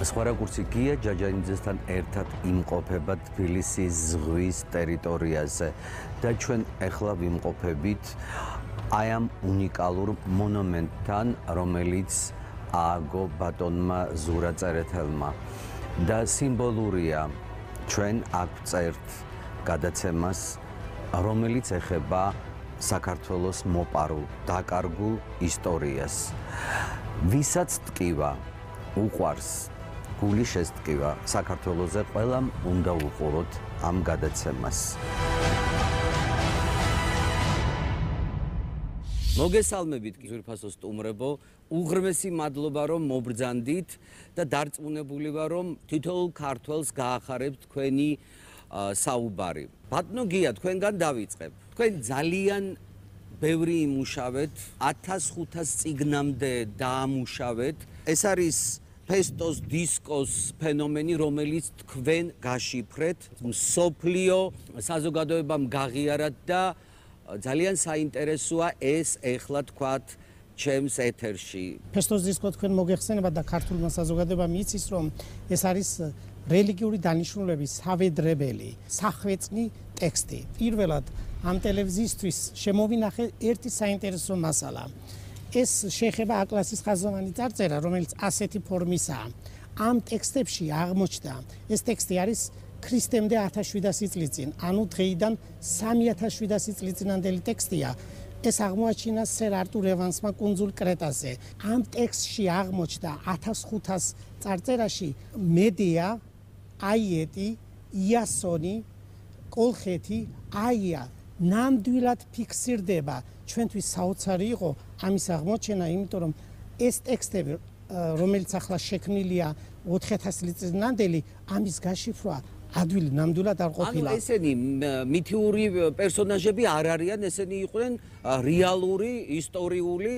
სხვარაკურსი გია ჯაჯანიძესთან ერთად იმყოფება თბილისის ზღვის ტერიტორიაზე და ჩვენ ახლა ვიმყოფებით აი ამ უნიკალურ მონუმენტთან, რომელიც ააგო ბატონმა ზურა წერეთელმა და სიმბოლურია ჩვენ აქ ვწერთ გადაცემას, რომელიც ეხება საქართველოს მოპარულ დაკარგულ ისტორიას. ვისაც ტკივა უყვარს გული შესტკივა საქართველოზე, ყველამ უნდა უყუროთ ამ გადაცემას. მოგესალმებით ძვირფასო სტუმრებო, უღრმესი მადლობა რომ მობრძანდით და დარწმუნებული ვარ რომ თითოეულ ქართველს გაახარებთ თქვენი საუბარი. ბატონო გია, თქვენგან დავიწყებ. თქვენ ძალიან ბევრი იმუშავეთ, 1500 წიგნამდე დაამუშავეთ. ეს არის ფესტოს დისკოს ფენომენი, რომელიც თქვენ გაშიფრეთ, მსოფლიო საზოგადოებამ გაღიარათ და ძალიან საინტერესოა ეს ეხლა თქვათ ჩემს ეთერში. ფესტოს დისკო თქვენ მოგეხსენებათ და ქართულმა საზოგადოებამ იცის, რომ ეს არის რელიგიური დანიშნულების სავედრებელი, სახვეწნი ტექსტი. პირველად ამ ტელევიზიისთვის შემოვინახე ერთი საინტერესო მასალა. ეს შეეხება აკლასის ხაზოვანი წარწერა, რომელიც ასეთი ფორმისაა. ამ ტექსტებში აღმოჩნდა, ეს ტექსტი არის ქრისტემდე 1700 წლის წინ, ანუ დღეიდან 3700 წლის წინანდელი ტექსტია. ეს აღმოაჩინა სერ არტურ ევანსმა კუნძულ კრეტაზე. ამ ტექსტში აღმოჩნდა 1500 წარწერაში მედეა, აიეტი, იასონი, კოლხეთი, აია ნამდვილად ფიქსირდება. ჩვენთვის საოცარი იყო ამის აღმოჩენა, იმიტომ რომ ეს ტექსტები, რომელიც ახლა შექმნილია 4000 წლის წინანდელი, ამის გაშიფრვა ადვილი ნამდვილად არ ყოფილა. ანუ ესენი მითიური პერსონაჟები არ არიან, ესენი იყვნენ რეალური, ისტორიული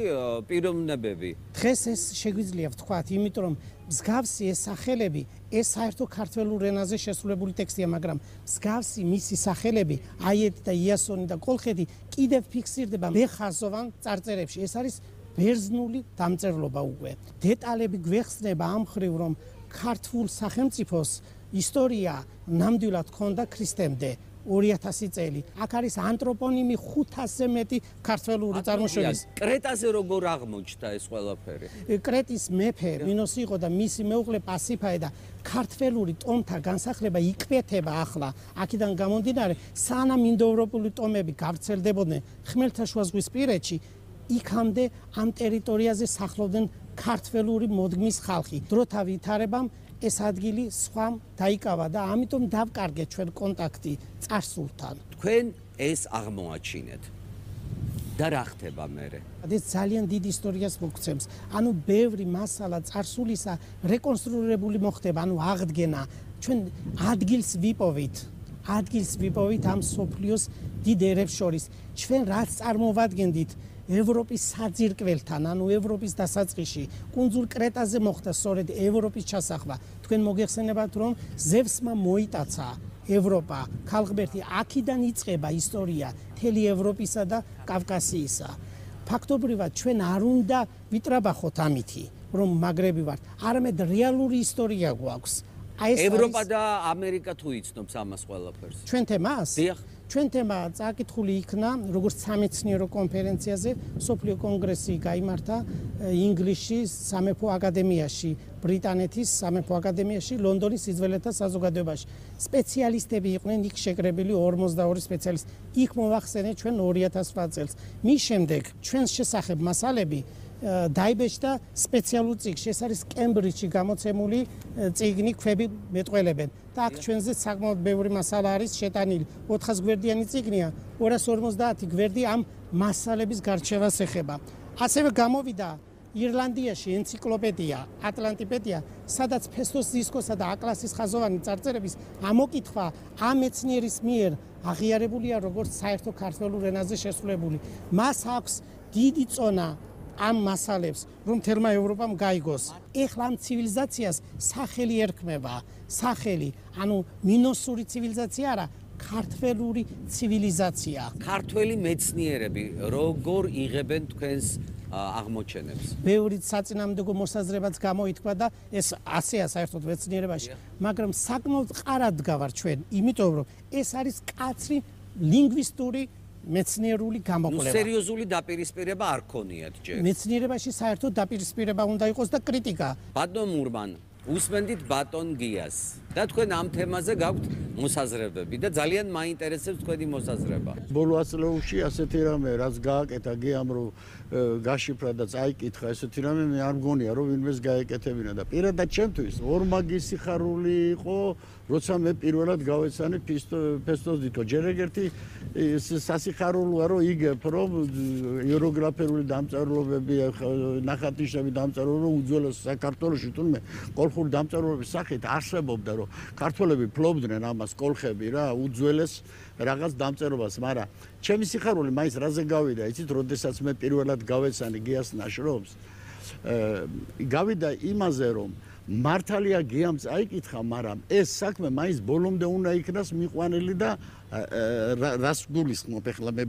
პიროვნებები. დღეს ეს შეგვიძლია ვთქვათ, იმიტომ რომ მსგავსი ეს სახელები, ეს საერთო ქართველურ ენაზე შესრულებული ტექსტია, მაგრამ მსგავსი მისი სახელები, აიეტი და იასონი და კოლხეთი კიდევ ფიქსირდება მეხაზოვან წარწერებში. ეს არის ბერძნული დამწერლობა უკვე. დეტალები გვეხსნება ამ მხრივ, რომ ქართულ სახელმწიფოს ისტორია ნამდვილად ჰქონდა ქრისტემდე 2000 წელი. აქ არის ანთროპონიმი 500-ზე მეტი ქართველური წარმოშობის. კრეტაზე როგორ აღმოჩნდა ეს ყველაფერი? კრეტის მეფე მინოსი იყო და მისი მეუღლე პასიფაე და ქართველური ტომთა განსახლება იკვეთება ახლა. აქედან გამომდინარე, სანამ ინდოევროპული ტომები გავრცელდებოდნენ ხმელთაშუა ზღვისპირეთში, იქამდე ამ ტერიტორიაზე სახლობდნენ ქართველური მოდგმის ხალხი. დროთა ვითარებამ ეს ადგილი სხვამ დაიკავა და ამიტომ დავკარგეთ ჩვენ კონტაქტი წარსულთან. თქვენ ეს აღმოაჩინეთ და რა ხდება მერე? ეს ძალიან დიდ ისტორიას მოგცემს. ანუ ბევრი მასალა წარსულისა რეკონსტრუირებული მოხდება, ანუ აღდგენა. ჩვენ ადგილს ვიპოვით ამ სოფლიოს დიდ ერებს შორის. ჩვენ რაც წარმოვადგენდით ევროპის საძირკველთან, ანუ ევროპის დასაწყისში, კუნძულ კრეტაზე მოხდა სწორედ ევროპის ჩასახვა. თქვენ მოგეხსენებათ, რომ ზევსმა მოიტაცა ევროპა, ქალღმერთი, აქედან იწყება ისტორია მთელი ევროპისა და კავკასიისა. ფაქტობრივად ჩვენ არ უნდა ვიტრაბახოთ ამითი, რომ მაგრები ვართ, არამედ რეალური ისტორია გვაქვს. ევროპა და ამერიკა თუ იცნობს ამას ყველაფერს? ჩვენ თემას? დიახ. ჩვენ თემა წაკითხული იქნა, როგორც სამეცნიერო კონფერენციაზე, სოფლიო კონგრესი გაიმართა ინგლისში, სამეფო აკადემიაში, ბრიტანეთის სამეფო აკადემიაში, ლონდონის სიძველეთა საზოგადოებაში. სპეციალისტები იყვნენ იქ შეკრებილი 42 სპეციალისტი. იქ მოვახსენეთ ჩვენ 2008 წელს. მის შემდეგ ჩვენს შესახებ მასალები დაიბეჭდა სპეციალურ წიგნში. ეს არის კემბრიჯში გამოცემული წიგნი ქვები მეტყველებენ. და აქ ჩვენზე საკმაოდ ბევრი მასალა არის შეტანილი. 400 გვერდიანი წიგნია, 250 გვერდი ამ მასალების გარჩევას ეხება. ასევე გამოვიდა ირლანდიაში ენციკლოპედია, ატლანტიპედია, სადაც ფესტოს დისკოსა და აკლასის ხაზოვანი წარწერების ამოკითხვა ამ მეცნიერის მიერ აღიარებულია როგორც საერთო ქართულ ენაზე შესრულებული. მას აქვს დიდი წონა ამ მასალებს, რომ თელმა ევროპამ გაიგოს. ეხლა ამ ცივილიზაციას სახელი ერქმება, სახელი, ანუ მინოსური ცივილიზაცია არა, ქართველური ცივილიზაცია. ქართველი მეცნიერები როგორ იღებენ თქვენს აღმოჩენებს. ბევრი საწინააღმდეგო მოსაზრებაც გამოითქვა და ეს ასეა საერთოდ მეცნიერებაში, მაგრამ საკმაოდ ყარად გავარ ჩვენ, იმიტომ რომ ეს არის კაცრი ლინგვისტური მეცნიერული გამოკვლევა. სერიოზული დაპირისპირება არ ქონიათ ჯერ. მეცნიერებაში საერთოდ დაპირისპირება უნდა იყოს და კრიტიკა. ბატონ მურმან, უსმენდით ბატონ გიას და თქვენ ამ თემაზე გაქვთ მოსაზრებები და ძალიან მაინტერესებს თქვენი მოსაზრება. ბოლო ათწლეულში ასეთი რამე რაც გააკეთა გიამ რომ გაშიფრა და წაიკითხა ესეთი რამე მე არ მგონია რომ ვინმეს გაეკეთებინა და პირადად ჩემთვის ორმაგი სიხარული იყო როცა მე პირველად გავეცანი ფესტოს დითო ჯერ ეგერთი სასიხარულოა რომ იგებ რომ იეროგრაფიული დამწერლობები ნახატნიშნები დამწერლობა რომ უძველეს საქართველოში თუნდაც კოლხური დამწერლობების სახით არსებობდა რომ ქართველები ფლობდნენ ამას კოლხები რა უძველეს რაღაც დამწერლობას მაგრამ ჩემი სიხარული მაინც რაზე გავიდა იცით როდესაც მე პირველად გავეცანი გიას ნაშრომს გავიდა იმაზე რომ მართალია გიამ წაიკითხა მაგრამ ეს საქმე მაინც ბოლომდე უნდა იქნას მიყვანილი და რას გულისხმობ ეხლა მე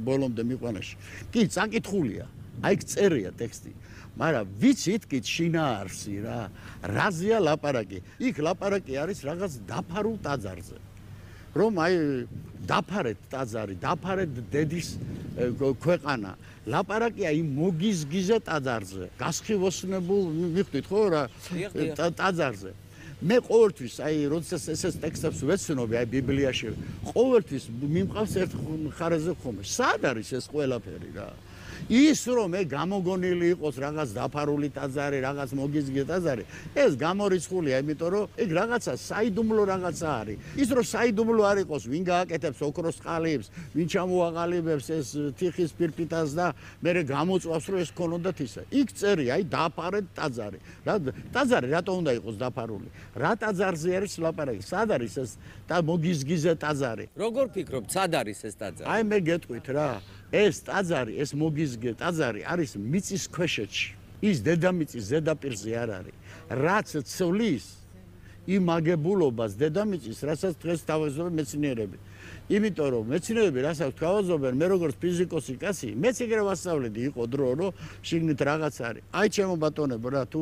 ბოლომდე მიყვანაში კი წაკითხულია აი წერია ტექსტი მაგრამ ვიცით კი შინაარსი რა რაზეა ლაპარაკი იქ ლაპარაკი არის რაღაც დაფარულ ტაძარზე რომ აი დაფარეთ ტაძარი დაფარეთ დედის ქვეყანა ლაპარაკია იმ მოგიზგიზე ტაძარზე გასხივოსნებულ მიხვდით ხო რა ტაძარზე მე ყოველთვის აი როდესაც ეს ტექსტებს ვეცნობი აი ბიბლიაში ყოველთვის მიმყავს ერთ ხარეზე ხომ სად არის ეს ყველაფერი რა ის რომ მე გამოგონილი იყოს რაღაც დაფარული ტაძარი, რაღაც მოგიზგე ტაძარი, ეს გამორიცხულია, იმიტომ რომ ეგ რაღაცა საიდუმლო რაღაცა არის. ის რომ საიდუმლო არ იყოს, ვინ გააკეთებს ოქროს ყალიბს, ვინ ჩამოაყალიბებს ეს თიხის ფირფიტას და მე გამოწვავს რომ ეს ქონოდათ ისე. იქ წერია, აი დაფარეთ ტაძარი. რა ტაძარი რატო უნდა იყოს დაფარული? რა ტაძარზე არის ლაპარაკი? სად არის ეს მოგიზგიზე ტაძარი? როგორ ფიქრობთ, სად არის ეს ტაძარი? აი მე გეტყვით რა. ეს ტაძარი, ეს მოგიზგე ტაძარი არის მიწის ქვეშეთში. ის დედამიწის ზედაპირზე არ არის. რაც ცვლის იმ აგებულობას დედამიწის, რასაც დღეს თავაზობენ მეცნიერები. იმიტომ რომ მეცნიერები რასაც თავაზობენ, მე როგორც ფიზიკოსი კაცი, მეც ეგრე ვასწავლედი იყო დრო, რომ შიგნით რაღაც არის. აი ჩემო ბატონებო რა, თუ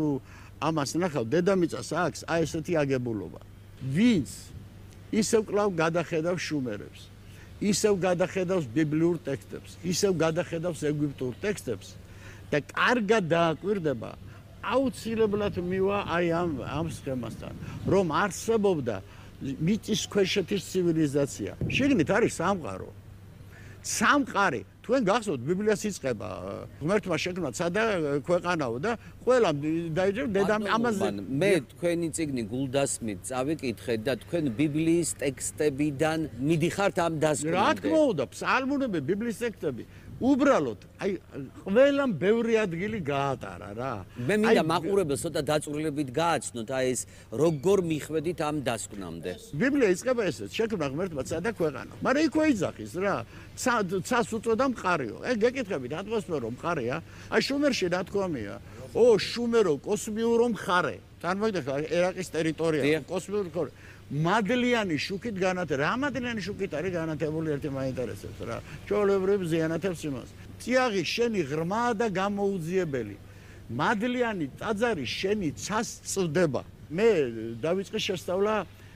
ამას ნახავ, დედამიწას აქვს აი ესეთი აგებულობა. ვინც ისევ კлау გადახედავს შუმერებს. ისევ გადახედავს ბიბლიურ ტექსტებს, ისევ გადახედავს ეგვიპტურ ტექსტებს და კარგად დააკვირდება, აუცილებლად მივა აი ამ სქემასთან, რომ არსებობდა მიწის ქვეშეთის ცივილიზაცია. შიგნით არის სამყარო. სამყარი, თქვენ გახსოვთ ბიბლიას იწყება, ღმერთმა შექმნა ცა და ქვეყანაო და ყველა დაიჯერა დედამ ამაზე მე თქვენი წიგნი გულდასმით წავიკითხეთ და თქვენ ბიბლიის ტექსტებიდან მიდიხართ ამ დასკვნამდე. რა თქმა უნდა, ფსალმუნები, ბიბლიის ტექსტები უბრალოდ აი ყველამ ბევრი ადგილი გაატარა რა. მე მინდა მაყურებელს ცოტა დაწვრილებით გააცნოთ აი ეს როგორ მიხვედით ამ დასკვნამდე. ბიბლია იწყება ესეც, შექმნა ღმერთმა ცა და ქვეყანა. მაგრამ იქვე იძახის რა. ცას უწოდა მყარიო. ეგ გეკითხებით ატმოსფერო მყარია. აი შუმერში რა თქმია? ო შუმერო კოსმიურო მხარე. წარმოიდგინეთ ერაყის ტერიტორია, კოსმიური მხარე. მადლიანი შუქით განათება. რა მადლიანი შუქით არის განათებული ერთი მაინტერესებს რა. ჩვეულებრივ ზიანათებს იმას. წიაღი შენი ღრმაა და გამოუძიებელი. მადლიანი ტაძარი შენი ცას წვდება. მე დავიწყე შესწავლა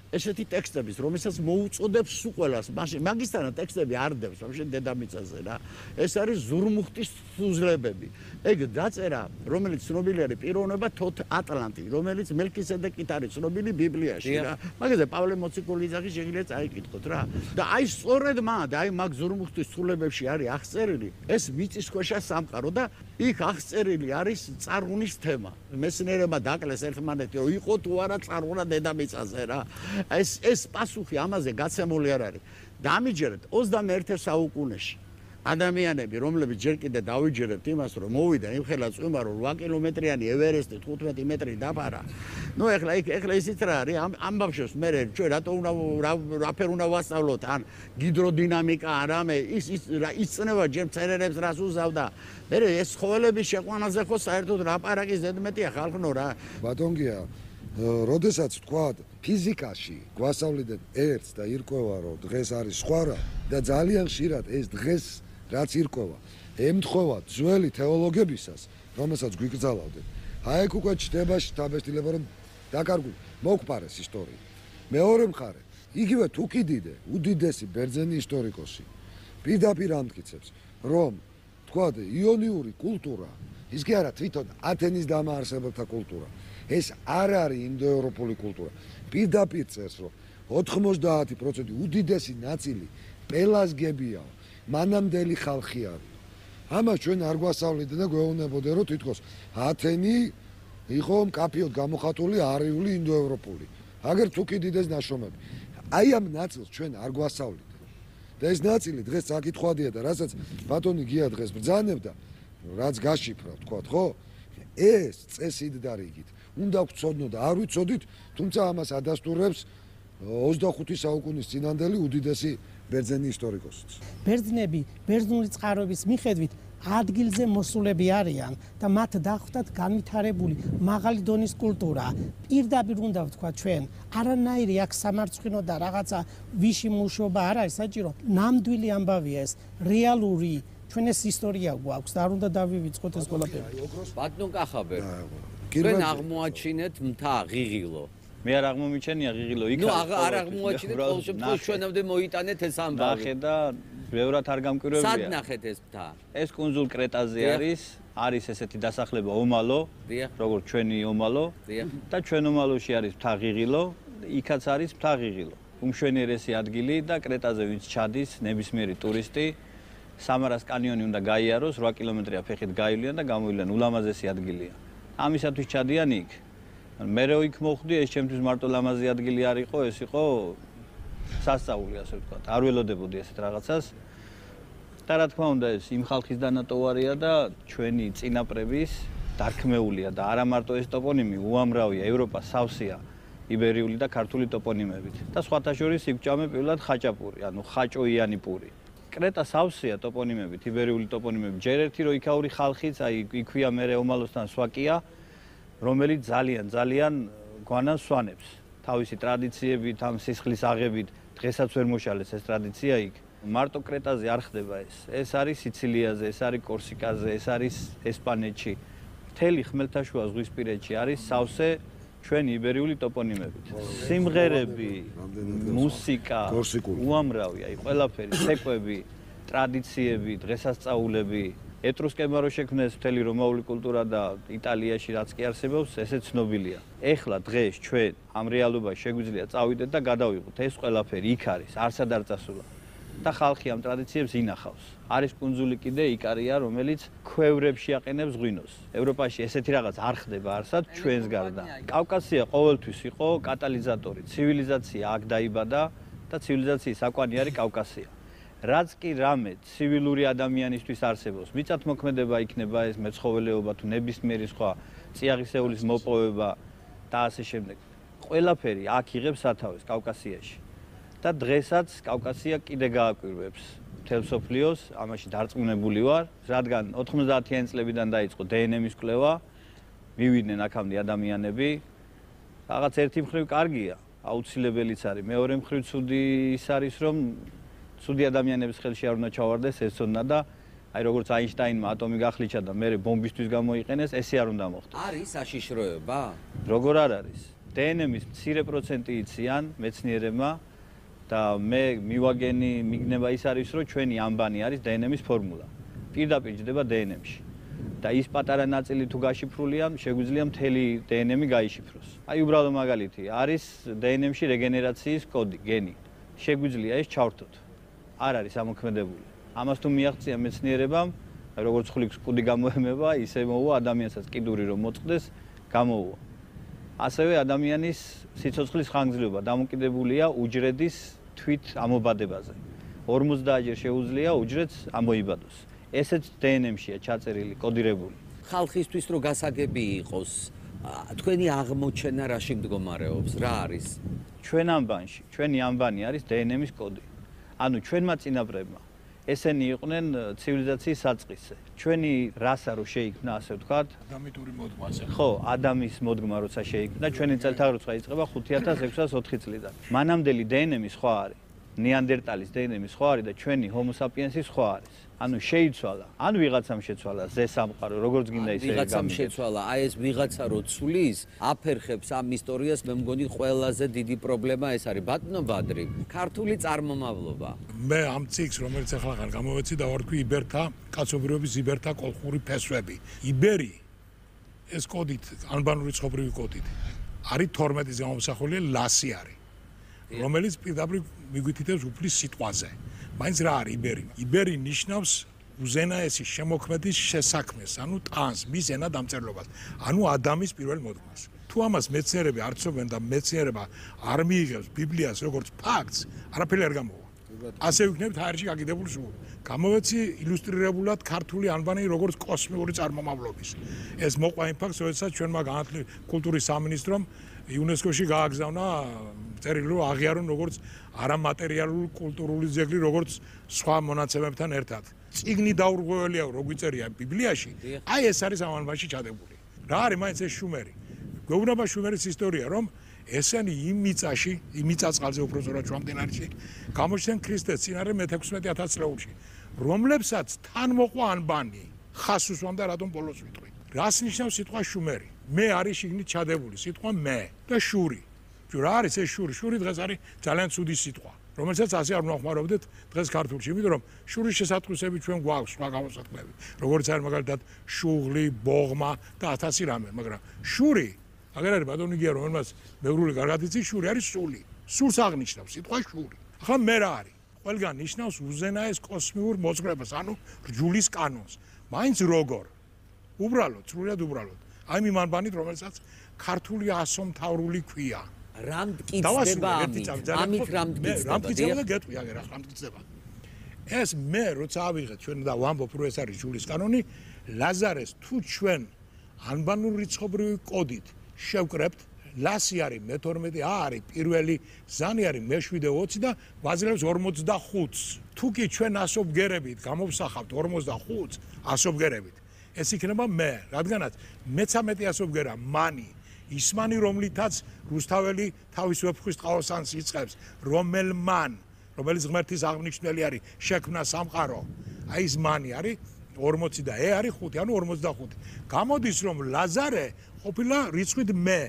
ესეთი ტექსტების, რომელსაც მოუწოდებს სულ ყველას. მაგისთანა ტექსტები არ დევს, ვაფშე დედამიწაზე რა. ეს არის ზურმუხტის სუზლებები. ეგ დაწერა, რომელიც ცნობილი არის პიროვნება თოთ ატლანტი, რომელიც მელქისედეკით არის ცნობილი ბიბლიაში რა. მაგაზე პავლე მოციქულიძე შეიძლება წაიკითხოთ რა. და აი სწორედ აი მაგ ზურმუხტის სულებებში არის აღწერილი ეს მიწისქვეშა სამყარო და იქ აღწერილი არის წარღვნის თემა. მეცნიერებმა დაკლეს ერთმანეთი, რომ იყო თუ არა წარღვნა დედამიწაზე რა. ეს პასუხი ამაზე გაცემული არ არის. დამიჯერეთ 21 საუკუნეში ადამიანები, რომლებიც ჯერ კიდე დავიჯერებთ იმას, რომ მოვიდა იმხელა წვიმა, რომ 8 კილომეტრიანი ევერესტი 15 მეტრი დაფარა. ნუ ეხლა ისიც რა არის, ამ ბავშვებს მე ჩვენ რატო უნდა რაფერ უნდა ვასწავლოთ, ან ჰიდროდინამიკა არ ამე ის წნევა ჯერ წერერებს რას უზავდა. მე ეს ცხოველების შეყვანაზე ხო საერთოდ ლაპარაკი ზედმეტია ხალხნო რა. ბატონგია როდესაც თქვათ ფიზიკაში გვასწავლეთ ერთს და ირკვევა რომ დღეს არის სხვა რა და ძალიან ხშირად ეს დღეს რაც ირკვევა ემთხვევა ძველი თეოლოგებისას, რომელსაც გვიკრძალავდნენ. აი ეგ უკვე ჩდება შთაბეჭდილება, რომ დაკარგული მოგყარეს ისტორია. მეორე მხარე, იგივე თუკიდიდე, უდიდესი ბერძენი ისტორიკოსი პირდაპირ ამტკიცებს, რომ თქვათ იონიური კულტურა, ის კი არა თვითონ ათენის დამაარსებელთა კულტურა, ეს არ არის ინდოევროპული კულტურა. პირდაპირ წერს, რომ 90% უდიდესი ნაწილი პელაზგებიაო, მანამდელი ხალხი არის. ამას ჩვენ არ გვასწავლიდა და გვეუბნებოდა, რომ თითქოს ათენი იყო მკაფიოდ გამოხატული არიული ინდოევროპული. აგერ თუკიდიდეს ნაშრომები. აი ამ ნაწილს ჩვენ არ გვასწავლიდა. და ეს ნაწილი დღეს საკითხავია და რასაც ბატონი გია დღეს ბრძანებდა, რაც გაშიფრა, თქვათ, ხო? ეს წესით და რიგით. უნდა გვცოდნო და არ ვიცოდით, თუმცა ამას ადასტურებს 25 საუკუნის წინანდელი უდიდესი ბერძენი ისტორიკოსიც. ბერძნები ბერძნული წყაროების მიხედვით ადგილზე მოსულები არიან და მათ დახვდათ განვითარებული მაღალი დონის კულტურა. პირდაპირ უნდა ვთქვა ჩვენ, არანაირი აქ სამარცხვინო და რაღაცა ვიში მუშობა არ არის საჭირო. ნამდვილი ამბავია ეს, რეალური ჩვენ ეს ისტორია გვაქვს და არ უნდა დავივიწყოთ ეს ყველაფერი. ბატონ კახაბერ, თქვენ აღმოაჩინეთ მთა ღიღილო. მე არ აღმომიჩენია ღიღილო იქ. ნუ არ აღმოაჩინეთ, ყოველ შემთხვევაში ჩვენამდე მოიტანეთ ეს ამბავი. ნახე და ბევრად არ გამკვირვებია. სად ნახეთ ეს მთა? ეს კუნძულ კრეტაზე არის ესეთი დასახლება ომალო, როგორც ჩვენი ომალო და ჩვენ ომალოში არის მთა ღიღილო, იქაც არის მთა ღიღილო. უმშვენიერესი ადგილი და კრეტაზე ვინც ჩადის ნებისმიერი ტურისტი სამარას კანიონი უნდა გაიაროს, 8 კილომეტრია ფეხით გაივლიან და გამოივლიან, ულამაზესი ადგილია. ამისათვის ჩადიან იქ. მე რო იქ მოხვდი, ეს ჩემთვის მარტო ლამაზი ადგილი არ იყო, ეს იყო სასწაული, ასე ვთქვათ. არ ველოდებოდი ესეთ რაღაცას. და რა თქმა უნდა, ეს იმ ხალხის დანატოვარია და ჩვენი წინაპრების დარქმეულია და არა მარტო ეს ტოპონიმი, უამრავია, ევროპა სავსეა იბერიული და ქართული ტოპონიმებით. და სხვათა შორის იგჭამე პირველად ხაჭაპური, ანუ ხაჭოიანი პური. კრეტა სავსეა ტოპონიმებით, იბერიული ტოპონიმებით. ჯერ ერთი რო იქაური ხალხიც, აი იქვია მერე ომალოსთან სვაკია, რომელიც ძალიან გვანას სვანებს. თავისი ტრადიციებით, ამ სისხლის აღებით, დღესაც ვერ მოშალეს ეს ტრადიცია იქ. მარტო კრეტაზე არ ხდება ეს. ეს არის სიცილიაზე, ეს არის კორსიკაზე, ეს არის ესპანეთში. მთელი ხმელთაშუა ზღვისპირეთში არის სავსე ჩვენი იბერიული ტოპონიმებით. სიმღერები, მუსიკა, უამრავია, აი ყველაფერი, ცეკვები, ტრადიციები, დღესასწაულები, ეტრუსკებმა რო შექმნეს მთელი რომაული კულტურა და იტალიაში რაც კი არსებობს, ესე ცნობილია. ეხლა დღეს ჩვენ ამ რეალობაში შეგვიძლია წავიდეთ და გადავიღოთ ეს ყველაფერი იქ არის, არსად არ წასულა. და ხალხი ამ ტრადიციებს ინახავს. არის კუნძული კიდე იკარია, რომელიც ქვევრებში აყენებს ღვინოს. ევროპაში ესეთი რაღაც არ ხდება არსად ჩვენს გარდა. კავკასია ყოველთვის იყო კატალიზატორი. ცივილიზაცია აქ დაიბადა და ცივილიზაციის აკვანი არის კავკასია. რაც კი რამე ცივილური ადამიანისთვის არსებობს, მიწათმოქმედება იქნება ეს მეცხოველეობა თუ ნებისმიერი სხვა წიაღისეულის მოპოვება და ასე შემდეგ. ყველაფერი აქ იღებს სათავეს კავკასიაში. და დღესაც კავკასია კიდე გააკვირვებს მთელ მსოფლიოს, ამაში დარწმუნებული ვარ, რადგან 90-იანი წლებიდან დაიწყო დნმ-ის კვლევა, მივიდნენ აქამდე ადამიანები. რაღაც ერთი მხრივ კარგია, აუცილებელიც არის. მეორე მხრივ ცუდი ის არის, რომ ცუდი ადამიანების ხელში არ უნდა ჩავარდეს ეს ცოდნა და აი როგორც აინშტაინმა ატომი გახლიჩა და მე ბომბისთვის გამოიყენეს, ესე არ უნდა მოხდეს. არის საშიშროება? როგორ არ არის? დნმ-ის მცირე პროცენტი იციან მეცნიერებმა და მე მივაგენი მიგნება ის არის, რომ ჩვენი ამბანი არის დნმ-ის ფორმულა. პირდაპირ ჯდება დნმ-ში. და ის პატარა ნაწილი თუ გაშიფრულია, შეგვიძლია მთელი დნმ გაიშიფროს. აი უბრალოდ მაგალითი, არის დნმ-ში რეგენერაციის კოდი, გენი. შეგვიძლია ეს ჩავრთოთ. არ არის ამოქმედებული. ამას თუ მიაღწია მეცნიერებამ, როგორც ხვლიკს კუდი გამოემება, ისე მოუვა ადამიანსაც კიდური რომ მოწყდეს, გამოუვა. ასევე ადამიანის სიცოცხლის ხანგრძლივობა დამოკიდებულია უჯრედის თვით ამობადებაზე. 50-ჯერ შეუძლია უჯრედს ამოიბადოს. ესეც დნმ-შია ჩაწერილი, კოდირებული. ხალხისთვის რო გასაგები იყოს, თქვენი აღმოჩენა რაში მდგომარეობს? რა არის? ჩვენ ამბანში, ჩვენი ამბანი არის დნმ-ის კოდი. ანუ ჩვენმა წინაპრებმა ესენი იყვნენ ცივილიზაციის საწყისზე. ჩვენი რასა რო შეიქმნა, ასე ვთქვათ, ადამიტური მოდგმაზე. ხო, ადამის მოდგმა როცა შეიქმნა, ჩვენი წელთაღრიცხვა იწყება 5604 წლიდან. მანამდელი დნმ სხვა არის. ნეანდერტალის დნმ სხვა არის და ჩვენი ჰომო საპიენსი სხვა არის. ანუ შეიცვალა, ან ვიღაცამ შეცვალა ზესამყარო, როგორც გინდა ისე ვიღაცამ შეცვალა, აი ეს ვიღაცა რო ცვლის, აფერხებს ამ ისტორიას, მე მგონი ყველაზე დიდი პრობლემა ეს არის. ბატონო ბადრი, ქართული წარმომავლობა. მე ამ ციკს, რომელიც ახლა ხარ გამოვეცი და ვარქვი იბერთა, კაცობრიობის იბერთა კოლხური ფესვები. იბერი ეს კოდით, ანბანური ცხობრივი კოდით. არის 12-ის გამომსახული ლასი არის. რომელიც პირდაპირ მიგვითითებს უფლის სიტყვაზე. მაინც რა არის იბერი? იბერი ნიშნავს უზენაესის შემოქმედის შესაქმეს, ანუ ტანს, მის ენა დამწერლობას, ანუ ადამიანის პირველ მოდგმას. თუ ამას მეცნიერები არ ცნობენ და მეცნიერება არ მიიღებს ბიბლიას როგორც ფაქტს, არაფერი არ გამოვა. ასე ვიქნებით ჰაერში გაკიდებული სულ. გამოვეცი ილუსტრირებულად ქართული ანბანი როგორც კოსმიური წარმომავლობის. ეს მოყვა იმ ფაქტს, როდესაც ჩვენმა განათლების კულტურის სამინისტრომ იუნესკოში გააგზავნა წერილი რომ აღიარონ როგორც არამატერიალური კულტურული ძეგლი როგორც სხვა მონაცემებთან ერთად. წიგნი დაურღვეველია რო გვიწერია ბიბლიაში. აი ეს არის ამ ანბანში ჩადებული. რა არის მაინც ეს შუმერი? გვეუბნება შუმერის ისტორია რომ ესენი იმ მიწაში, იმ მიწა-წყალზე უბრალოდ ჩვამდენარში გამოჩნდნენ ქრისტეს წინარე მე-16,000 წლებში, რომლებსაც თან მოყვა ანბანი, ხასუსვამ და რატომ ბოლოს ვიტყვი. რას ნიშნავს სიტყვა შუმერი? მე არის შიგნით ჩადებული სიტყვა მე და შური. რა არის ეს შური? შური დღეს არის ძალიან ცუდი სიტყვა, რომელსაც ასე არ ვნახმარობდეთ დღეს ქართულში, იმიტომ რომ შურის შესატყვისები ჩვენ გვაქვს სხვა გამოსათქმები, როგორც არის მაგალითად შუღლი, ბოღმა და 1000 რამე, მაგრამ შური აგერ არის ბატონი გია რომელმაც მეურული კარგად იცის შური არის სული. სულს აღნიშნავს სიტყვა შური. ახლა მე რა არის? ყველგან ნიშნავს უზენაეს კოსმიურ მოძღვრებას, ანუ რჯულის კანონს. მაინც როგორ? უბრალოდ, სრულიად უბრალოდ. აი იმ ანბანით, რომელსაც ქართული ასომთავრული ქვია. რა მტკიცდება ამით რა მტკიცდება? გეტყვი აგერ ახლა მტკიცდება. ეს მე როცა ავიღეთ ჩვენ და ვამბობ რომ ეს არის რჯულის კანონი, ლაზარეს თუ ჩვენ ანბანური რიცხობრივი კოდით შევკრებთ, ლასი არის მე-12, არის პირველი, ზანი არის მე-7-20 და ვაძლევს 45-ს. თუ კი ჩვენ ასობგერებით გამოვსახავთ 45-ს ასობგერებით, ეს იქნება მე, რადგანაც მე-13 ასობგერა მანი, ისმანი, რომლითაც რუსთაველი თავის ვეფხვის ტყაოსანს იწყებს, რომელიც ღმერთის აღმნიშვნელი არის, შექმნა სამყარო. აი ეს მანი არის 40 და არის 5, ანუ 45. გამოდის რომ ლაზარე ყოფილა რიცხვით მე.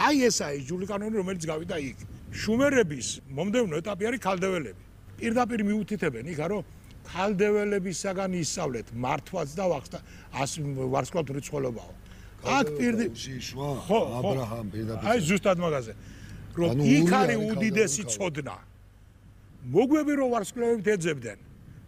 აი ესაა რჯული კანონი, რომელიც გავიდა იქ. შუმერების მომდევნო ეტაპი არის ქალდეველები. პირდაპირ მიუთითებენ იქ, რომ ქალდეველებისაგან ისწავლეთ მართვაც და ვარსკვლავთ რიცხველობაო. აქ შიშვა აბრაჰამ პირდაპირ. აი ზუსტად მაგაზე. რომ იქ არის უდიდესი ცოდნა. მოგვები რომ ვარსკვლავებით ეძებდნენ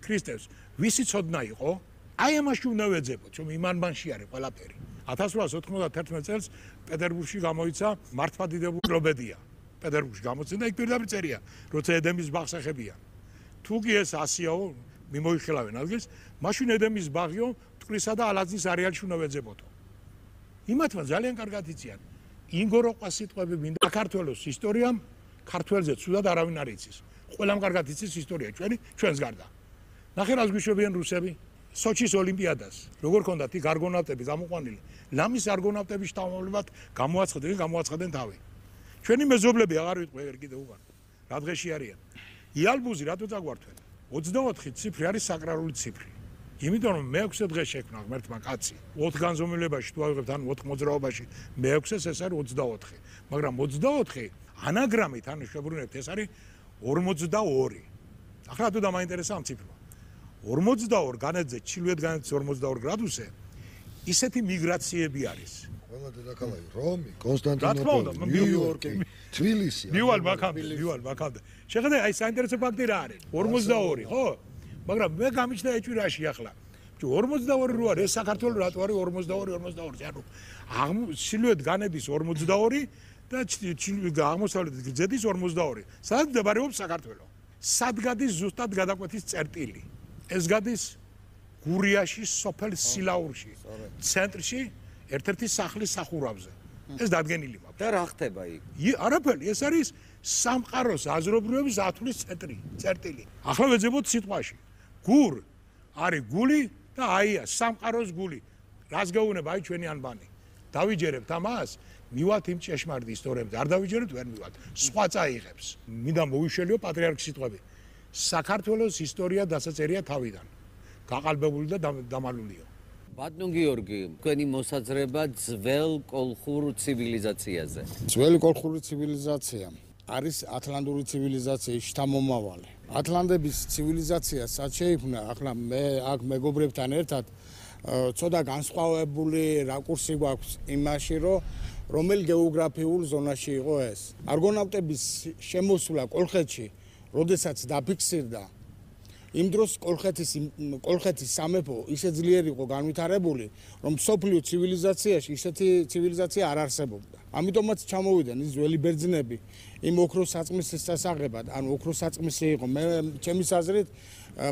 ქრისტეს, ვისი ცოდნა იყო? აი ამაში უნდა ვეძებოთ, რომ იმ ანბანში არის ყველაფერი. 1891 წელს პეტერბურგში გამოიცა მართლმადიდებლობედია. პეტერბურგში გამოცემა და იქ პირდაპირ წერია, როცა ედემის ბაღს ეხებიან. თუ კი ეს ასიაო, მიმოიხილავენ ადგილს, მაშინ ედემის ბაღიო მტკვრისა და ალაზნის არეალში უნდა ვეძებოთო. იმათმა ძალიან კარგად იციან. ინგოროყვა სიტყვები მინდა საქართველოს ისტორიამ, ქართველზე ცუდად არავინ არ იცის. ყველამ კარგად იცის ისტორია ჩვენს გარდა. ნახე რას გვიშვებიან რუსები. სოჩის ოლიმპიადას, როგორ ქონდათ იქ არგონავტები გამოყვანილი, ლამის არგონავტების შთამომავლებად გამოაცხადნენ თავი. ჩვენი მეზობლები აღარ ვიტყვი ეგერ კიდე უკან. რა დღეში არიან? იალბუზი რატო წაგვართვენ? 24 ციფრი არის საკრალური ციფრი. იმიტომ რომ მე-6 დღეს შექმნა ღმერთმა კაცი. 4 განზომილებაში თუ ავიღებთ ან 4 მოძრაობაში მე-6-ს ეს არის 24. მაგრამ 24 ანაგრამით ან შებრუნებთ ეს არის 42. ახლა თუ დამაინტერესა ამ ციფრმა. 42 განეძე ჩილვეთ განეძე 42 გრადუსზე ისეთი მიგრაციები არის. ყველა დედაქალაქი, რომი, კონსტანტინოპოლი, ნიუ-იორკი, თბილისი. მივალ მაგამდე. შეხედე, აი საინტერესო ფაქტი რა არის? 42, ხო? მაგრამ მე გამიჩნდა ეჭვირაში ახლა. 42 რო არის, ეს საქართველოს რატო არის 42? ანუ ჩილვეთ განედის 42 და აღმოსავლეთის გზეთის 42. სადაც მდებარეობს საქართველო? სად გადის ზუსტად გადაკვეთის წერტილი? ეს გადის გურიაში, სოფელ სილაურში, ცენტრში, ერთ-ერთი სახლის სახურავზე. ეს დადგენილი მაქვს. და რა ხდება იქ? არაფერი, ეს არის სამყაროს აზრობრივების ათვლის წერტილი. ახლა ვეძებოთ სიტყვაში. გურ არის გული და აია სამყაროს გული. რას გაუნება აი ჩვენი ანბანი? დავიჯერებთ ამას? მივათ იმ ჭეშმარიტ ისტორიებზე. არ დავიჯერებთ, ვერ მივათ. სხვა წაიღებს. მინდა მოვიშველიო პატრიარქის სიტყვები. საქართველოს ისტორია დასაწერია თავიდან. გაყალბებული და დამალულიო. ბატონო გიორგი, თქვენი მოსაზრება ძველ კოლხურ ცივილიზაციაზე. ძველი კოლხური ცივილიზაცია არის ათლანტური ცივილიზაციის შთამომავალი. ათლანტების ცივილიზაცია სად შეიქმნა? ახლა მე აქ მეგობრებთან ერთად ცოტა განსხვავებული რაკურსი გვაქვს იმაში, რომ რომელ გეოგრაფიულ ზონაში იყო ეს. არგონავტების შემოსვლა კოლხეთში, როდესაც დაფიქსირდა, იმ დროს კოლხეთის სამეფო ისე ძლიერ იყო განვითარებული, რომ სოფლიო ცივილიზაციაში ისეთი ცივილიზაცია არ არსებობდა. ამიტომაც ჩამოვიდნენ ის ძველი ბერძნები იმ ოქროს საწმისის სასაღებად, ანუ ოქროს საწმისი იყო. მე ჩემის აზრით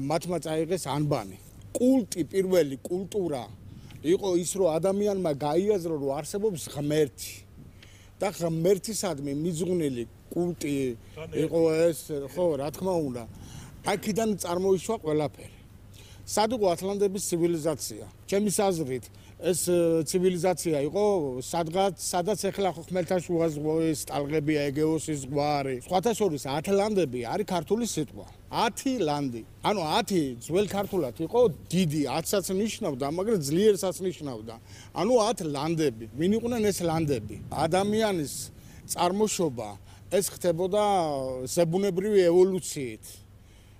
მათმა წაიღეს ანბანი. კულტი, პირველი კულტურა იყო ის, რომ ადამიანმა გაიაზრო, რომ არსებობს ღმერთი. და ღმერთისადმი მიძღვნილი კულტი იყო ეს, ხო, რა თქმა უნდა. აქედან წარმოიშვა ყველაფერი. სად იყო ათლანტების ცივილიზაცია? ჩემის აზრით, ეს ცივილიზაცია იყო სადაც ეხლა ხმელთაშუა ზღვის ტალღებია, ეგეოსის ზღვა არის. სხვათა შორის ათლანტები არის ქართული სიტყვა. 10 ლანდი. ანუ 10 ძველ ქართულად იყო დიდი, 10-საც ნიშნავდა, მაგრამ ძლიერსაც ნიშნავდა. ანუ 10 ლანდები. ვინ იყვნენ ეს ლანდები? ადამიანის წარმოშობა ეს ხდებოდა ზებუნებრივი ევოლუციით.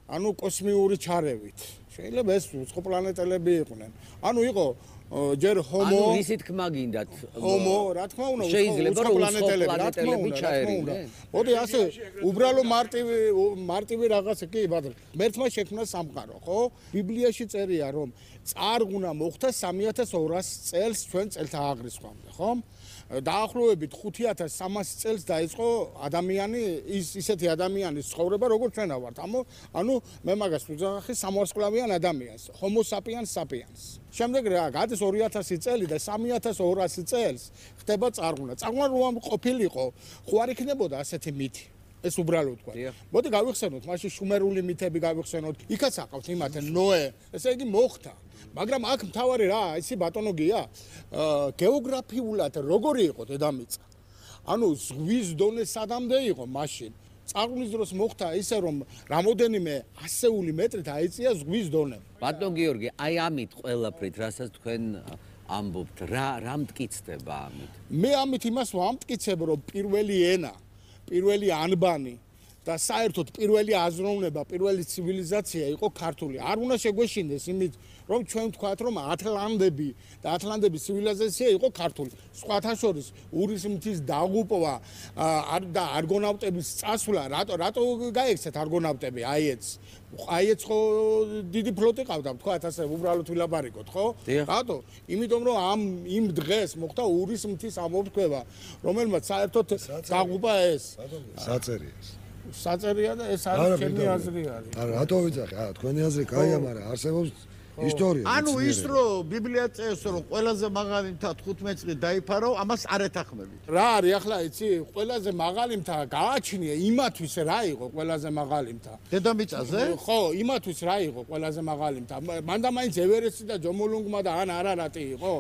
ანუ კოსმიური ჩარევით. შეიძლება ეს უცხო პლანეტელები იყვნენ. ანუ იყო ჯერ ჰომო. ანუ ისეთ თქმა გინდათ. ჰომო, რა თქმა უნდა, შეიძლება რომ პლანეტელები, რა თქმა უნდა, ჩაერიგნენ. მოდი ასე, უბრალო მარტივი რაღაცა კი, ბატონო. მერთმა შექმნა სამყარო, ხო? ბიბლიაში წერია, რომ წარღვნა მოხდა 3200 წელს ჩვენ წელთაღრიცხვამდე, ხო? დაახლოებით 5300 წელს დაიწყო ადამიანი ისეთი ადამიანის ცხოვრება, როგორც ჩვენ ვართ. ანუ მე მაგას ვუძახი სამვარსკვლავიან ადამიანს, Homo sapiens sapiens. შემდეგ რა, გადის 2000 წელი და 3200 წელს ხდება წარღვნა. წარღვნა რომ ყოფილიყო, ხო არ იქნებოდა ასეთი მითი. ეს უბრალოდ თქვა. მოდი გავიხსენოთ, მაშინ შუმერული მითები გავიხსენოთ. იქაც აყავთ იმათ ნოე, ესე იგი მოხდა. მაგრამ აქ მთავარი რა, ისი ბატონო გია, გეოგრაფიულად როგორი იყო დედამიწა? ანუ ზღვის დონე სადამდე იყო მაშინ. წარღვნის დროს მოხდა ისე რომ რამოდენიმე ასეული მეტრით აიწია ზღვის დონე. ბატონო გიორგი, აი ამით ყველაფრით, რასაც თქვენ ამბობთ, რა მტკიცდება ამით? მე ამით იმას ვამტკიცებ, რომ პირველი ენა, პირველი ანბანი და საერთოდ პირველი აზროვნება, პირველი ცივილიზაცია იყო ქართული. არ უნდა შეგვეშინდეს იმით, რომ ჩვენ ვთქვათ, რომ ათლანტები და ათლანტების ცივილიზაცია იყო ქართული. სხვათა შორის ურის მთის დაღუპვა და არგონავტების წასვლა, რატო გაიქცეთ არგონავტები აიეთს ხო დიდი ფლოტი ყავდა, ვთქვათ ასე, უბრალოდ ვილაპარაკოთ, ხო? რატო? იმიტომ რომ იმ დღეს მოხდა ურის მთის ამოფრქვევა, რომელმაც საერთოდ დაღუპა ეს. საწერია ეს. საწერია და ეს არის ჩემი აზრი არის. არა, რატო ვიძახი? თქვენი აზრი კაია, მაგრამ არსებობს ისტორია. ანუ ის რომ ბიბლია წერს რომ ყველაზე მაღალი მთა 15 წლით დაიფარო, ამას არ ეთანხმებით. რა არის ახლა იცი? ყველაზე მაღალი მთა გააჩნია იმათვის რა იყო ყველაზე მაღალი მთა? დედამიწაზე? ხო, იმათვის რა იყო ყველაზე მაღალი მთა? მანდა მაინც ევერესტი და ჯომოლუნგმა და ან არარატი იყო?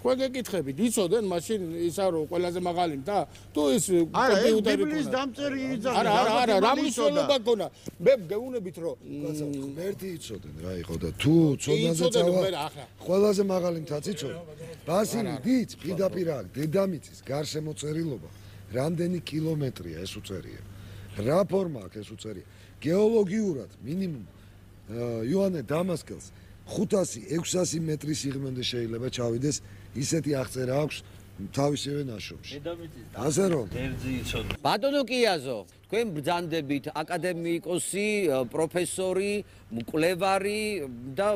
თქვენ გეკითხებით, იცოდენ მაშინ ისა რომ ყველაზე მაღალი მთა? თუ ის კომპიუტერი ბიბლიის დამწერი იძახა. არა, რა მნიშვნელობა გქონა? მე გეუბნებით რომ ღმერთი იცოდენ რა იყო და თუ ცოდნაზე წავა ყველაზე მაღალი მთაც იცოდენ. ბასილი დიდ პირდაპირ აქ დედამიწის გარშემო წერილობა რამდენი კილომეტრია ეს უწერია. რა ფორმა აქვს ეს უწერია? გეოლოგიურად მინიმუმ იოანე დამასკელს 500-600 მეტრის სიღრმემდე შეიძლება ჩავიდეს, ისეთი აღწერა აქვს თავისივე ნაშრომში. ასე რომ ერთზი იცოდა. ბატონო კიაზო, თქვენ ბრძანდებით აკადემიკოსი, პროფესორი, მკვლევარი და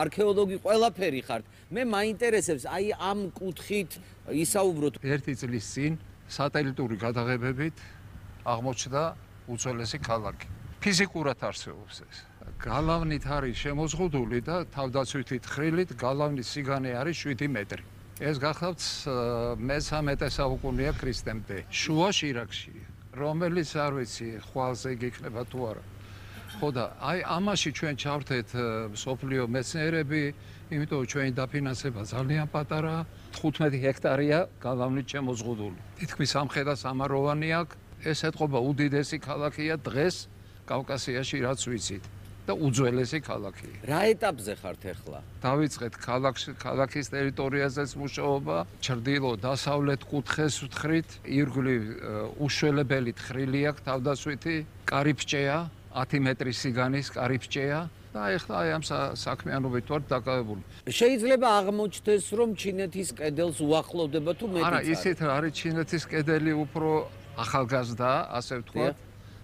არქეოლოგი ყველაფერი ხართ. მე მაინტერესებს აი ამ კუთხით ისაუბროთ. ერთი წლის წინ სატელიტური გადაღებებით აღმოჩნდა უძველესი ქალაქი. ფიზიკურად არსებობს ეს. გალავნით არის შემოზღუდული და თავდაცვითი თხრილით გალავნის სიგანე არის 7 მეტრი. ეს გახლავთ მე-13 საუკუნეა ქრისტემდე. შუა შირაქშია, რომელიც არ ვიცი, ხვალზე გიქნება თუ არა. ხო და აი ამაში ჩვენ ჩავთეთ მსოფლიო მეცნიერები, იმიტომ ჩვენი დაფინანსება ძალიან პატარაა. 15 ჰექტარია გალავნით შემოზღუდული. თითქმის სამხედრო სამაროვანი აქვს. ეს ეთყობა უდიდესი ქალაქია დღეს კავკასიაში, რაც ვიცით. და უძველესი ქალაქია. რა ეტაპზე ხართ ახლა? დავიწყეთ ქალაქის ტერიტორიაზეც მუშაობა, ჩრდილო დასავლეთ კუთხეს ვთხრით, ირგვლივ უშველებელი თხრილი აქვს თავდასვითი, კარიბჭეა, 10 მეტრის სიგანის კარიბჭეა და ახლა აი ამ საქმიანობით ვართ დაკავებული. შეიძლება აღმოჩნდეს, რომ ჩინეთის კედელს უახლოვდება თუ მეტიც? არა, ისეთ არის ჩინეთის კედელი უფრო ახალგაზრდა, ასე ვთქვათ,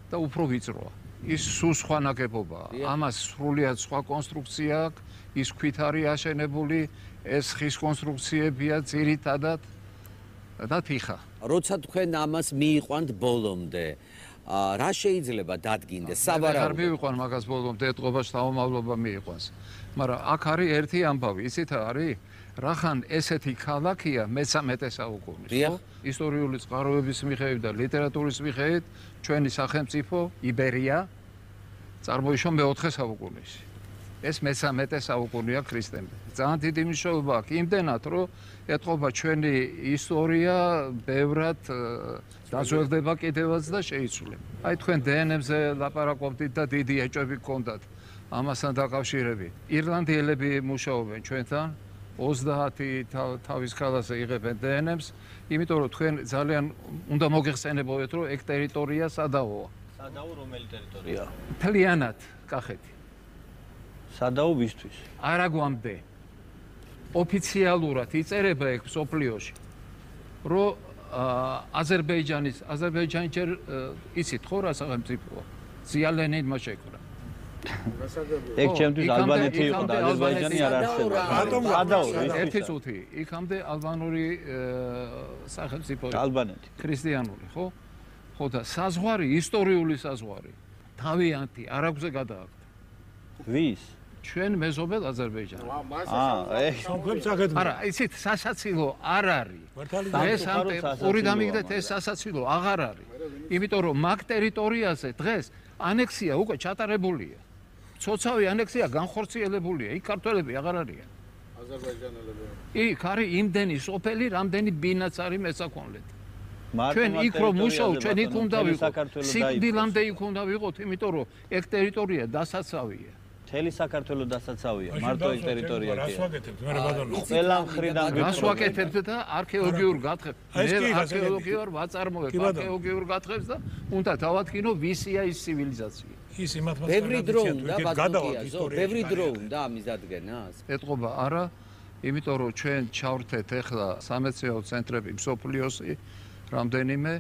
და უფრო ვიწროა. ის სულ სხვა ნაგებობაა. ამას სრულიად სხვა კონსტრუქცია აქვს, ის ქვით არის აშენებული, ეს ხის კონსტრუქციებია ძირითადად და თიხა. როცა თქვენ ამას მიიყვანთ ბოლომდე, რა შეიძლება დადგინდეს? არ მივიყვან მაგას ბოლომდე, ეთყობა შთამომავლობა მიიყვანს. მაგრამ აქ არის ერთი ამბავი, ისეთ არის, რახან ესეთი ქალაქია მე-13 საუკუნის, ხო? ისტორიული წყაროების მიხედვით და ლიტერატურის მიხედვით ჩვენი სახელმწიფო იბერია წარმოიშვა მე-4 საუკუნეში. ეს მე-13 საუკუნეა ქრისტემდე. ძალიან დიდი მნიშვნელობა აქვს იმდენად, რომ ეთყობა ჩვენი ისტორია ბევრად დაზვერდება კიდევაც და შეიცვლება. აი თქვენ დნმ-ზე ლაპარაკობდით და დიდი ეჭვები გქონდათ ამასთან დაკავშირებით. ირლანდიელები მუშაობენ ჩვენთან 30 თავის ქალაზე იღებენ დნმ-ს, იმიტომ რომ თქვენ ძალიან უნდა მოგეხსენებოდეთ, რომ ეგ ტერიტორია სადავოა. სადავო რომელი ტერიტორია? მთლიანად კახეთი. სადავო ვისთვის? არაგვამდე. ოფიციალურად იწერება ეგ სოფლიოში, რომ აზერბაიჯანი ჯერ იცით ხო რა სახელმწიფოა? ზიალენინმა შეკრა. ეგ ჩემთვის ალბანეთი იყო და აზერბაიჯანი არ არსებობდა. სადავო ერთი წუთი, იქამდე ალბანური სახელმწიფო იყო. ალბანეთი. ქრისტიანული, ხო? ხო და საზღვარი, ისტორიული საზღვარი. თავიანთი არაგვზე გადააქვთ. ვის? ჩვენ მეზობელ აზერბაიჯანს. არა, იცით, სასაცილო არ არის. დღეს ამ ორი დამიგდეთ, ეს სასაცილო აღარ არის. იმიტომ რომ მაგ ტერიტორიაზე დღეს ანექსია უკვე ჩატარებულია. ცოცავი ანექსია განხორციელებულია, იქ ქართველები აღარ არიან. აზერბაიჯანელები. იქ არის იმდენი სოფელი, რამდენი ბინაც არის მესაქონლეთ. ჩვენ იქ რომ მუშაობთ, ჩვენ იქ უნდა ვიყოთ. სიკვდილამდე იქ უნდა ვიყოთ, იმიტომ რომ ეგ ტერიტორია დასაცავია. მთელი საქართველო დასაცავია, მარტო ეგ ტერიტორია კი. რას ვაკეთებთ? მე ბატონო. ყველა მხრიდან რას ვაკეთებთ და არქეოლოგიურ გათხრებს. მე არქეოლოგიურ ვაწარმოებ, არქეოლოგიურ გათხრებს და უნდა დავადგინო ვისია ის ცივილიზაცია. ის იმათ მას ბევრი დრო უნდა ბატონო, ბევრი დრო უნდა ამის დადგენას. ეთყობა არა, იმიტომ რომ ჩვენ ჩავრთეთ ახლა სამეცნიერო ცენტრები მსოფლიოსი, რამდენიმე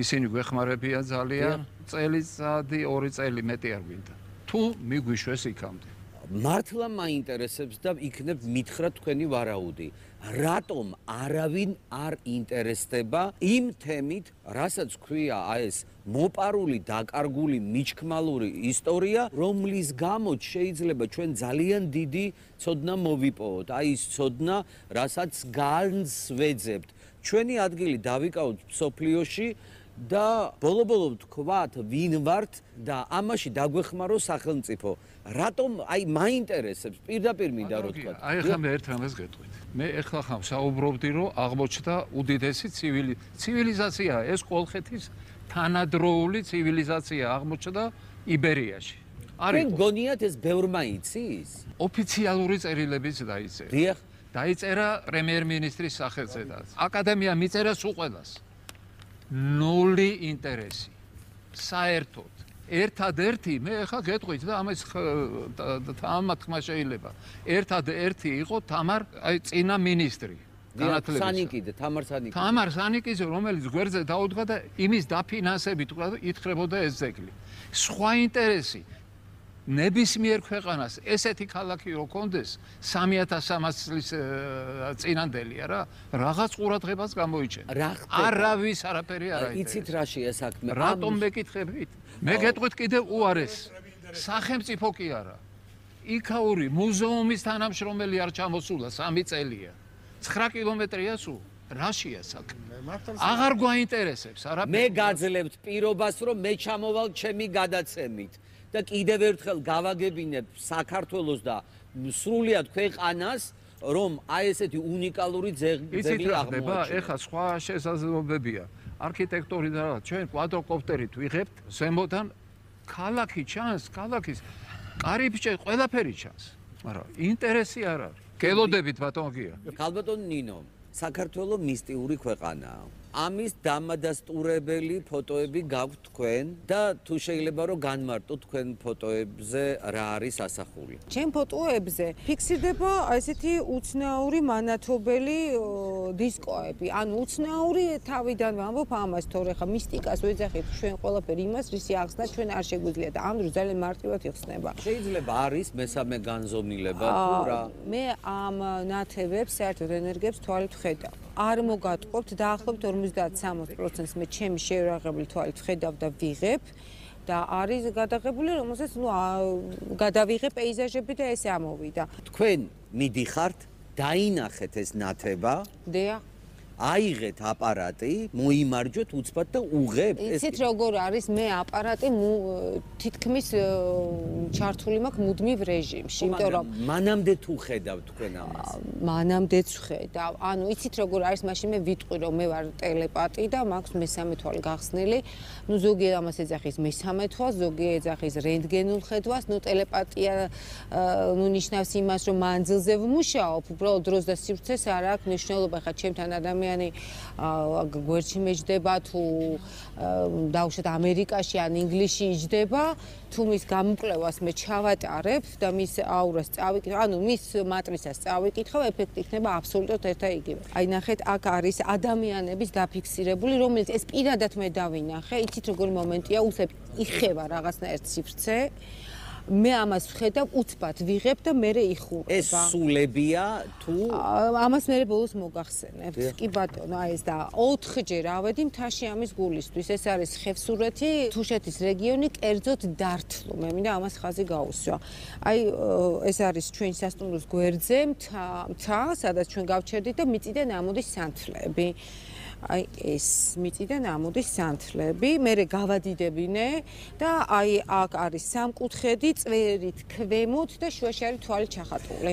ისინი გვეხმარებიან ძალიან, წელიწადი, 2 წელი მეტი არ გვინდა. თუ მიგვიშვეს იქამდე. მართლა მაინტერესებს და იქნებ მითხრა თქვენი ვარაუდი. რატომ არავინ არ ინტერესდება იმ თემით, რასაც ქვია ეს მოპარული, დაკარგული, მიჩქმალური ისტორია, რომლის გამოც შეიძლება ჩვენ ძალიან დიდი ცოდნა მოვიპოვოთ. აი ის ცოდნა, რასაც განს ვეძებთ. ჩვენი ადგილი დავიკავოთ მსოფლიოში და ბოლო-ბოლო თქვათ ვინ ვართ და ამაში დაგვეხმარო სახელმწიფო. რატომ აი მაინტერესებს პირდაპირ მინდა რომ თქვათ. აი ახლა მე ერთ რამეს გეტყვით. მე ახლა ხამ საუბრობდი რომ აღმოჩნდა უდიდესი ცივილიზაცია, ეს კოლხეთის თანადროული ცივილიზაცია აღმოჩნდა იბერიაში. არის გონიათ ეს ბევრმა იცის? ოფიციალური წერილებიც დაიწერა. დიახ, დაიწერა პრემიერ-მინისტრის სახელზედაც. აკადემია მიწერა სულ ყველას. ნული ინტერესი. საერთოდ ერთადერთი მე ახლა გეტყვით და ამას თამარ თქმა შეიძლება. ერთადერთი იყო თამარ აი წინა მინისტრი. სანიკიდე, თამარ სანიკიდე. თამარ სანიკიძე, რომელიც გვერდზე დაუდგა და იმის დაფინანსებით ითხრებოდა ეს ძეგლი. სხვა ინტერესი ნებისმიერ ქვეყანას ესეთი ქალაქი რო კონდეს 3300 წლის წინანდელია რა, რაღაც ყურადღებას გამოიჩენა. არავის არაფერი არ აიწერეს. იცით რა შეა საქმე? რატომ მეკითხებით? მე გეტყვით კიდევ უარეს. სახელმწიფო კი არა. იქაური მუზეუმის თანამშრომელი არ ჩამოსულა 3 წელია. 9 კილომეტრია სულ. რაშია საქმე? აღარ გვაინტერესებს არაფერი. მე გაძლევთ პირობას, რომ მე ჩამოვალ ჩემი გადაცემით. და კიდევ ერთხელ გავაგებინებ საქართველოს და სრულიად ქვეყანას, რომ აი ესეთი უნიკალური ძეგლი აღმოაჩინოს. ეხლა სხვა შესაძლებლობებია. არქიტექტორი და ჩვენ კვადროკოპტერით ვიღებთ ზემოდან ქალაქი ჩანს, ქალაქის კარიბჭე ყველაფერი ჩანს. მაგრამ ინტერესი არ არის. გელოდებით ბატონო გია. ქალბატონ ნინო, საქართველოს მისტიური ქვეყანაა. ამის დამადასტურებელი ფოტოები გაქვთ თქვენ და თუ შეიძლება რომ განმარტოთ თქვენ ფოტოებზე რა არის ასახული. ჩემ ფოტოებზე ფიქსირდება ესეთი უცნაური მანათობელი დისკოები. ანუ უცნაური თავიდან ვამბობ ამას, თორე ხა მისტიკას ვეძახით ჩვენ ყველაფერი იმას, რისი ახსნა ჩვენ არ შეგვიძლია და ამ დროს ძალიან მარტივად იხსნება. შეიძლება არის მესამე განზომილება თუ რა? მე ამ ნათებებს საერთოდ ენერგიებს თვალით ვხედავ. არ მოგატყობთ დაახლოებით 50-60% მე ჩემი შეურაღებული თვალით ვხედავ და ვიღებ და არის გადაღებული, რომელსაც გადავიღე პეიზაჟები და ესე ამოვიდა. თქვენ მიდიხართ, დაინახეთ ეს ნათება. დია. აიღეთ აპარატი, მოიმარჯვეთ უცბად და უღებთ. იცით როგორ არის მე აპარატი თითქმის ჩართული მაქვს მუდმივ რეჟიმში, იმიტომ რომ მანამდე თუ ხედავთ თქვენ ამას. მანამდეც ვხედავ. ანუ იცით როგორ არის, მაშინ მე ვიტყვი რომ მე ვარ ტელეპათი და მაქვს მესამე თვალი გახსნილი. ნუ ზოგი ამას ეძახის მესამე თვალს, ზოგი ეძახის რენტგენულ ხედვას, ნუ ტელეპათია ნუ ნიშნავს იმას რომ მანძილზე ვმუშაობ, უბრალოდ დროს და სივრცეს არ აქვს მნიშვნელობა. ხა ჩემთან ადამიანი გვერდში მეჯდება თუ დაუშვათ ამერიკაში ან ინგლისში იჯდება, თუ მის გამოკვლევას მე ჩავატარებ და მის აურას წავიკითხავ, ანუ მის მატრიცას წავიკითხავ, ეფექტი იქნება აბსოლუტურად ერთ და იგივე. აი ნახეთ, აქ არის ადამიანების დაფიქსირებული, რომელიც ეს პირადად მე დავინახე, იცით როგორი მომენტია, უცებ იხება რაღაცნაირ სივრცე. მე ამას ვხედავ, უცბად ვიღებ და მე იხურება. ეს სულებია თუ ამას მე ბოლოს მოგახსენებთ. კი ბატონო, აი ეს და 4ჯერ ავედი მთაში ამის გულისთვის. ეს არის ხევსურეთი, თუშეთის რეგიონი, კერძოდ დართლუ. მე მინდა ამას ხაზი გაუსვა. აი ეს არის ჩვენი სასტუმროს გვერდზე მთა, სადაც ჩვენ გავჩერდით და მიწიდან ამოდის სანთლები. აი ეს მიწიდან ამოდის სანთლები, მერე გავადიდებინე და აი აქ არის სამკუთხედი, წვერით ქვემოთ და შუაში არის თვალი ჩახატული.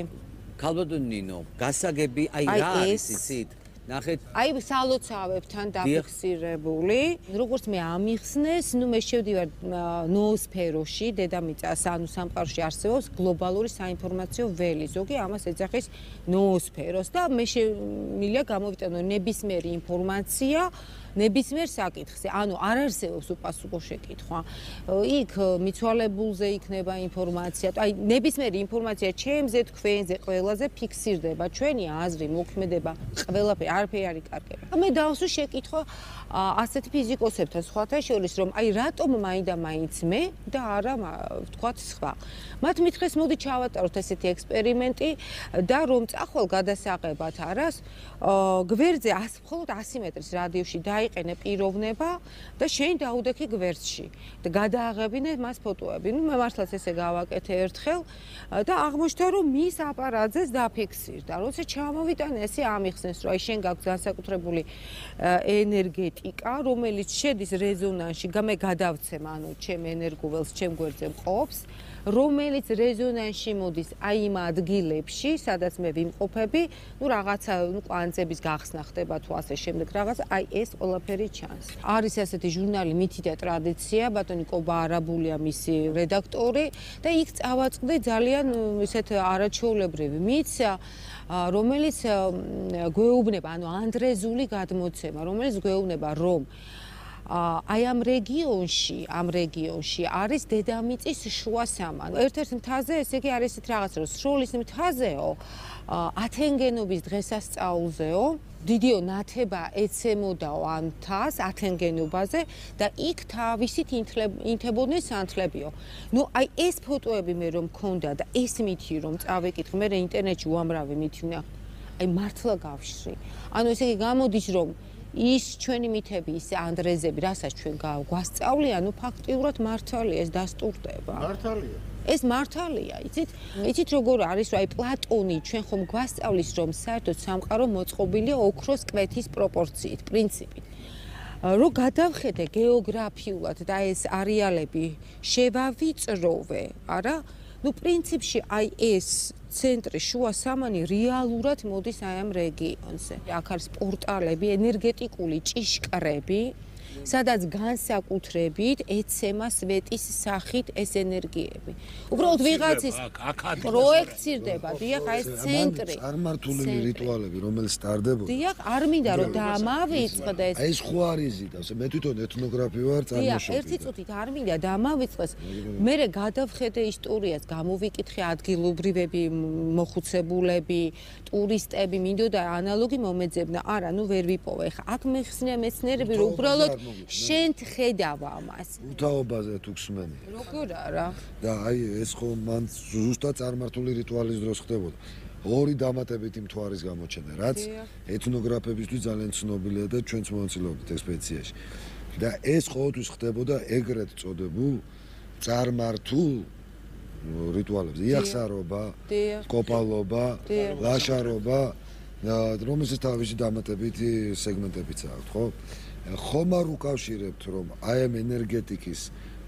ქალბატონ ნინო, გასაგები აი რა არის იცით? ნახეთ. აი სალოცავებთან დაფიქსირებული. როგორც მე ამიხსნეს, ნუ მე შევდივარ ნოოსფეროში, დედამიწას, ანუ სამყაროში არსებობს გლობალური საინფორმაციო ველი. ზოგი ამას ეძახის ნოოსფეროს და მე შემიძლია გამოვიტანო ნებისმიერი ინფორმაცია ნებისმიერ საკითხზე, ანუ არ არსებობს უპასუხო შეკითხვა. იქ მიცვალებულზე იქნება ინფორმაცია, აი ნებისმიერი ინფორმაცია ჩემზე, თქვენზე, ყველაზე ფიქსირდება, ჩვენი აზრი, მოქმედება, ყველაფერი, არაფერი არ იკარგება. მე დავსვი შეკითხვა ასეთ ფიზიკოსებთან სხვათა შორის, რომ აი რატომ მაინდა-მაინც მე და არა ვთქვათ სხვა. მათ მითხრეს, მოდი ჩავატაროთ ესეთი ექსპერიმენტი და რომ წახვალ გადასაღებად არას, გვერდზე მხოლოდ 100 მეტრის რადიუსში დაიყენე პიროვნება და შენ დაუდექი გვერდში და გადააღებინე მას ფოტოები. ნუ მე მართლაც ესე გავაკეთე ერთხელ და აღმოჩნდა რომ მის აპარატზეც დაფიქსირდა. როცა ჩამოვიტანე ესე ამიხსნეს რომ აი შენ გაქვს განსაკუთრებული ენერგეტიკა, რომელიც შედის რეზონანსში, მე გადავცემ, ანუ ჩემ ენერგუველს ჩემ გვერდზე მყოფს, რომელიც რეზონანსში მოდის აი იმ ადგილებში, სადაც მე ვიმყოფები, ნუ რაღაცა კვანძების გახსნა ხდება თუ ასე შემდეგ რაღაც, აი ეს ყველაფერი ჩანს. არის ასეთი ჟურნალი მითი და ტრადიცია, ბატონი კობა არაბულია მისი რედაქტორი და იქ წავაწყდი ძალიან ისეთ არაჩვეულებრივ მითს, რომელიც გვეუბნება, ანუ ანდრეზული გადმოცემა, რომელიც გვეუბნება, რომ აი ამ რეგიონში არის დედამიწის შუა სამან. ერთ-ერთ მთაზე, ესე იგი არის ესეთ რაღაც, რომ სროლის მთაზეო, ათენგენობის დღესასწაულზეო, დიდიო ნათება ეცემოდაო ამ მთას ათენგენობაზე და იქ თავისით ინთებოდნენ სანთლებიო. ნუ აი ეს ფოტოები მე რომ მქონდა და ეს მითი რომ წავეკითხე, მე ინტერნეტში უამრავი მითი ვნახე. აი მართლა გავშრი. ანუ ესე იგი გამოდის რომ ის ჩვენი მითები, ის ანდრეზები, რასაც ჩვენ გვასწავლია, ნუ ფაქტიურად მართალია, ეს დასტურდება. მართალია. ეს მართალია, იცით როგორ არის, რომ აი პლატონი ჩვენ ხომ გვასწავლის, რომ საერთოდ სამყარო მოწყობილია ოქროს კვეთის პროპორციით, პრინციპით. რომ გადავხედე გეოგრაფიულად და ეს არეალები შევავიწროვე, არა? ნუ პრინციპში აი ეს ცენტრი შუა სამანი რეალურად მოდის აი ამ რეგიონზე. აქ არის პორტალები, ენერგეტიკული ჭიშკრები, სადაც განსაკუთრებით ეცემა სვეტის სახით ეს ენერგიები. უბრალოდ ვიღაცის პროექცირდება, დიახ, აი ეს ცენტრი. წარმართული რიტუალები, რომელიც სტარდებოდა. დიახ, არ მინდა რომ დამავიწყდეს. აი ეს ხო არის იდავს, მე თვითონ ეთნოგრაფი ვარ, წარმოშობილი. დიახ, ერთი წუთით არ მინდა დამავიწყდეს. მერე გადავხედე ისტორიას, გამოვიკითხე ადგილობრივები, მოხუცებულები, ტურისტები, მინდოდა ანალოგი მომეძებნა. არა, ნუ ვერ ვიპოვე. ხა აქ მეხსნია მეცნიერები, რომ უბრალოდ შენ ხედავ ამას. უთაობაზე თუ გსმენი. როგორ არა? და აი ეს ხო მან ზუსტად წარმართული რიტუალის დროს ხდებოდა. ორი დამატებითი მთვარის გამოჩენა, რაც ეთნოგრაფებისთვის ძალიან ცნობილია და ჩვენც მონაწილეობთ ექსპედიციაში. და ეს ყოველთვის ხდებოდა ეგრეთ წოდებულ წარმართულ რიტუალებზე. იახსარობა, კოპალობა, ლაშარობა, რომელსაც თავისი დამატებითი სეგმენტებიც აქვს, ხო? ხომ არ უკავშირებთ, რომ აი ამ ენერგეტიკის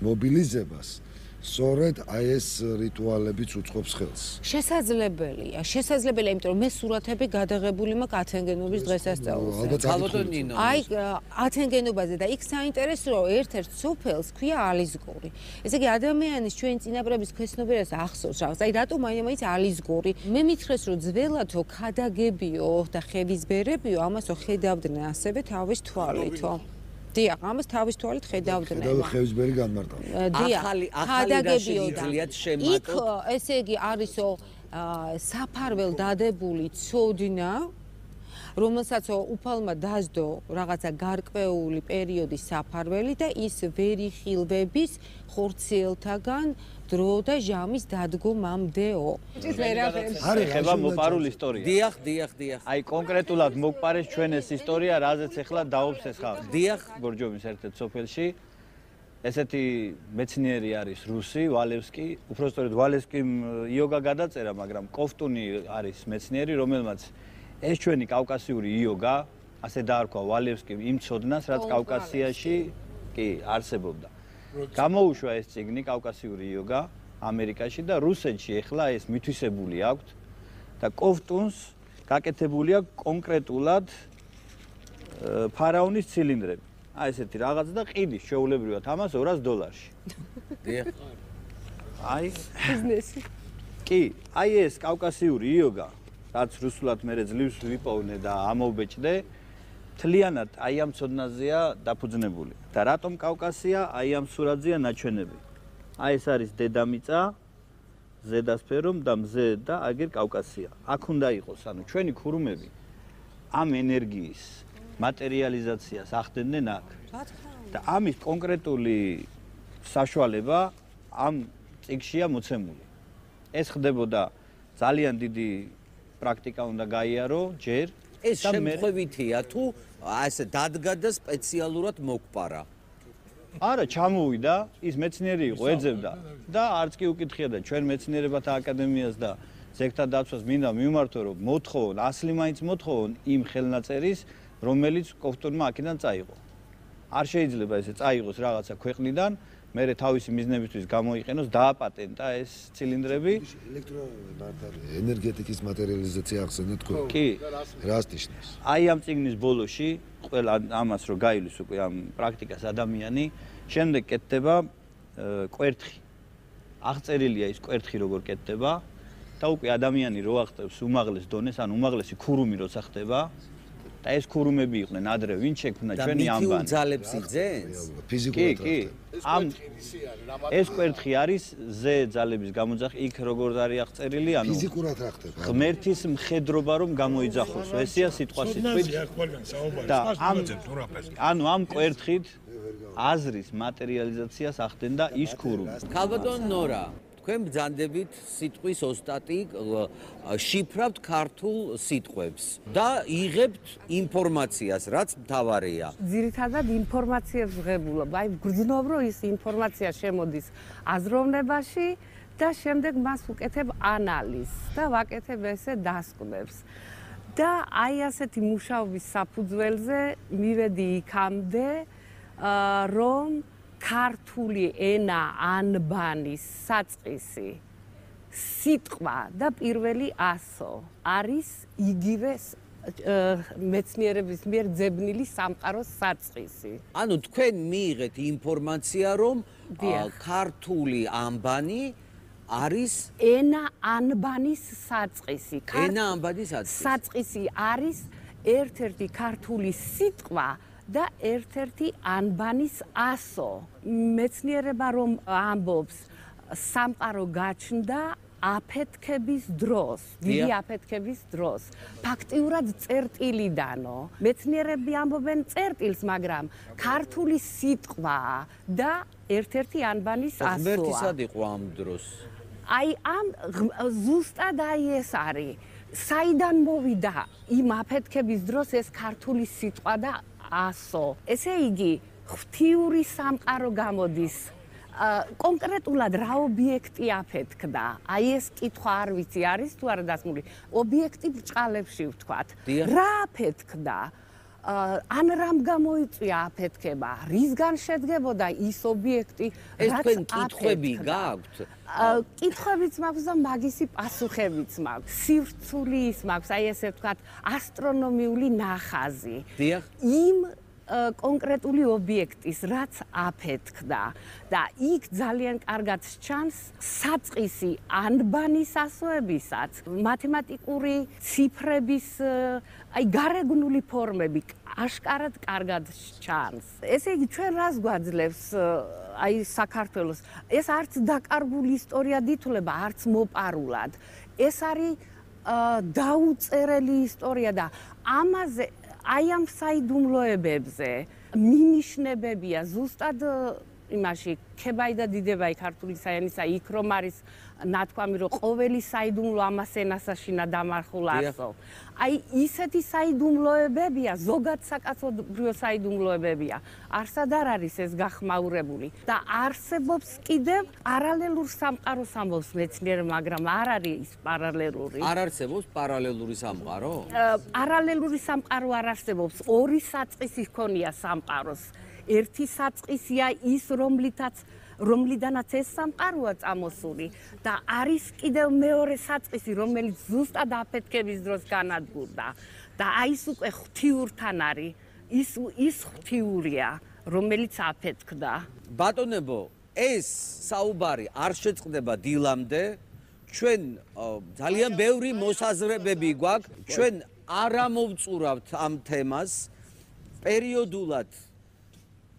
მობილიზებას სწორედ აი ეს რიტუალებიც უწყობს ხელს. შესაძლებელია, იმიტომ რომ მე სურათები გადაღებული მაქვს ათენგენობის დღესასწაულზე. აი ათენგენობაზე და იქ საინტერესოა ერთ-ერთ სოფელს ქვია ალიზგორი. ესე იგი ადამიანის ჩვენ წინაპრების ქვეცნობიერებას ახსოვს რაღაც. აი რატომ მაინც ალიზგორი? მე მითხრეს რომ ძველათო ქადაგებიო და ხევისბერებიო ამასო ხედავდნენ ასევე თავის თვალითო. დიახ, ამას თავის თვალით ხედავდნენ. ხედავ ხევისბერი განმარტავს. ახალი რაშიძლიათ შემატოთ. იქ ესე იგი არისო საფარველ დადებული ცოდნა, რომელსაც უფალმა დაждო რაღაცა გარკვეული პერიოდის საფარველი და ის ვერი ხილვების ხორციელთაგან დრო და ჟამის დადგომამდეო. არის ხება მოპარული ისტორია. დიახ. აი კონკრეტულად მოპარეს ჩვენ ეს ისტორია, რაზეც ახლა დაობს ეს ხალხი. დიახ, ბორჯომის ერთ-ერთ სოფელში ესეთი მეცნიერი არის რუსი, ვალევსკი, უბრალოდ ვალევსკიმ იოგა გადაწერა, მაგრამ კოფტუნი არის მეცნიერი, რომელმაც ეს ჩვენი კავკასიური იოგა, ასე დაარქვა ვალევსკიმ იმ ცოდნას, რაც კავკასიაში კი არსებობდა. გამოუშვა ეს წიგნი კავკასიური იოგა ამერიკაში და რუსეთში ახლა ეს მითვისებული აქვს და კოფტუნს გაკეთებული აქვს კონკრეტულად ფარაონის ცილინდრები. აი ესეთი რაღაც და ყიდის შეულებრივად ამას $200. დიახ. აი ბიზნესი. კი, აი ეს კავკასიური იოგა, რაც რუსულად მერე ძლივს ვიპოვნე და ამოვბეჭდე, თლიანად აი ამ ცოდნაზეა დაფუძნებული. და რატომ კავკასია? აი ამ სურათზეა ნაჩვენები. აი ეს არის დედამიწა, ზედასფერო და მზე და აგერ კავკასია. აქ უნდა იყოს, ანუ ჩვენი ქურუმები ამ ენერგიის მატერიალიზაციას ახდენდნენ აქ. და ამის კონკრეტული საშუალება ამ წიგნშია მოცემული. ეს ხდებოდა ძალიან დიდი პრაქტიკა უნდა გაიარო ჯერ. ეს შემთხვევითია თუ ასე დადგა და სპეციალურად მოგპარა. არა, ჩამოვიდა, ის მეცნიერი იყო, ეძებდა და არც კი უკითხია და ჩვენ მეცნიერებათა აკადემიას და ზეგთა დაცვას მინდა მივმართო, რომ მოთხოვონ, ასლი მაინც მოთხოვონ იმ ხელნაწერის, რომელიც კოფტუნმა აქედან წაიღო. არ შეიძლება ესე წაიღოს რაღაცა ქვეყნიდან, მერე თავისი მიზნებისთვის გამოიყენოს, დააპატენტა ეს ცილინდრები. ენერგეტიკის მატერიალიზაცია ახსენეთ თქვენ. კი. რას ნიშნავს? აი ამ წიგნის ბოლოში, ყველა ამას რო გაივლის უკვე ამ პრაქტიკას ადამიანი, შემდეგ კეთდება კვერთხი. აღწერილია ის კვერთხი როგორ კეთდება და უკვე ადამიანი რო აღწევს უმაღლეს დონეს, ან უმაღლესი ქურუმი როცა ხდება, და ეს ქურუმები იყვნენ ადრე, ვინ შექმნა ჩვენი ამბანი. და მითი უძალებს იძენს? ფიზიკურად. კი. ამ ეს კვერთხი არის ზე ძალების გამოძახი, იქ როგორ არის აღწერილი, ანუ ფიზიკურად რა ხდება? ღმერთის მხედრობა რომ გამოიძახოს, ესეა სიტყვა სიტყვით. და ანუ ამ კვერთხით აზრის მატერიალიზაციას ახდენდა ის ქურუმი. ქალბატონ ნორა, თქვენ ბრძანდებით სიტყვის ოსტატი, შიფრავთ ქართულ სიტყვებს და იღებთ ინფორმაციას, რაც მთავარია. ძირითადად ინფორმაციებს ვღებულობ. აი გრძნობ, რომ ის ინფორმაცია შემოდის აზროვნებაში და შემდეგ მას ვუკეთებ ანალიზს და ვაკეთებ ესე დასკვნებს. და აი ასეთი მუშაობის საფუძველზე მივედი იქამდე, რომ ქართული ენა ანბანის საწყისი სიტყვა და პირველი ასო არის იგივე მეცნიერების მიერ ძებნილი სამყაროს საწყისი. ანუ თქვენ მიიღეთ ინფორმაცია, რომ ქართული ანბანი არის ენა ანბანის საწყისი. ენა ანბანის საწყისი არის ერთ-ერთი ქართული სიტყვა და ერთ-ერთი ანბანის ასო. მეცნიერება რომ ამბობს სამყარო გაჩნდა აფეთქების დროს, დიდი აფეთქების დროს. ფაქტიურად წერტილიდანო. მეცნიერები ამბობენ წერტილს, მაგრამ ქართული სიტყვაა და ერთ-ერთი ანბანის ასოა. ღმერთი სად იყო ამ დროს? აი ამ ზუსტად აი ეს არის. საიდან მოვიდა იმ აფეთქების დროს ეს ქართული სიტყვა და ასო? ესე იგი, ღვთიური სამყარო გამოდის. კონკრეტულად რა ობიექტი აფეთქდა? აი ეს კითხვა არ ვიცი არის თუ არა დასმული. ობიექტი ბრჭყალებში ვთქვათ. რა აფეთქდა? ან რამ გამოიწვია აფეთქება? რისგან შედგებოდა ის ობიექტი, რაც აფეთქდა? ეს თქვენ კითხვები გაქვთ? კითხვებიც მაქვს და მაგისი პასუხებიც მაქვს. სივრცული ის მაქვს, აი ესე ვთქვათ, ასტრონომიული ნახაზი. დიახ. იმ კონკრეტული ობიექტის, რაც აფეთქდა და იქ ძალიან კარგად ჩანს საწყისი ანბანის ასოებისაც, მათემატიკური ციფრების, აი გარეგნული ფორმები აშკარად კარგად ჩანს. ესე იგი, ჩვენ რას გვაძლევს აი საქართველოს? ეს არც დაკარგული ისტორიად ითვლება, არც მოპარულად. ეს არის დაუწერელი ისტორია და ამაზე აი ამ საიდუმლოებებზე მინიშნებებია ზუსტად იმაში ქებაი და დიდებაი ქართული საენისა იქ რომ არის ნათქვამი რომ ყოველი საიდუმლო ამას ენასაშინა დამარხულ არსო. აი ისეთი საიდუმლოებებია, ზოგად საკაცობრიო საიდუმლოებებია. არსად არ არის ეს გახმაურებული და არსებობს კიდევ პარალელურ სამყაროს ამბობს მეცნიერება, მაგრამ არ არის ის პარალელური. არ არსებობს პარალელური სამყარო? პარალელური სამყარო არ არსებობს. ორი საწყისი ჰქონია სამყაროს. ერთი საწყისია ის, რომლიდანაც ეს სამყაროა წამოსული და არის კიდევ მეორე საწყისი, რომელიც ზუსტად აფეთქების დროს განადგურდა და აი ეს უკვე ღვთიურთან არის, ის ღვთიურია, რომელიც აფეთქდა. ბატონებო, ეს საუბარი არ შეწყდება დილამდე. ჩვენ ძალიან ბევრი მოსაზრებები გვაქვს, ჩვენ არ ამოვწურავთ ამ თემას პერიოდულად.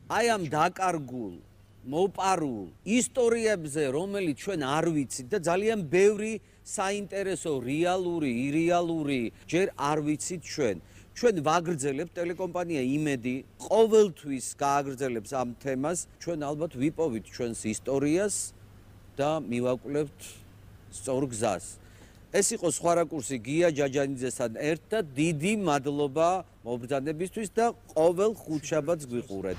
აი ამ დაკარგულ მოპარულ ისტორიებზე, რომელიც ჩვენ არ ვიცით და ძალიან ბევრი საინტერესო რეალური, ირეალური ჯერ არ ვიცით ჩვენ. ჩვენ ვაგრძელებთ ტელეკომპანია იმედი ყოველთვის გააგრძელებს ამ თემას. ჩვენ ალბათ ვიპოვით ჩვენს ისტორიას და მივაკვლევთ სწორ გზას. ეს იყო სხვა რაკურსი გია ჯაჯანიძესთან ერთად. დიდი მადლობა მობრძანებისთვის და ყოველ ხუთშაბათს გვიყურეთ.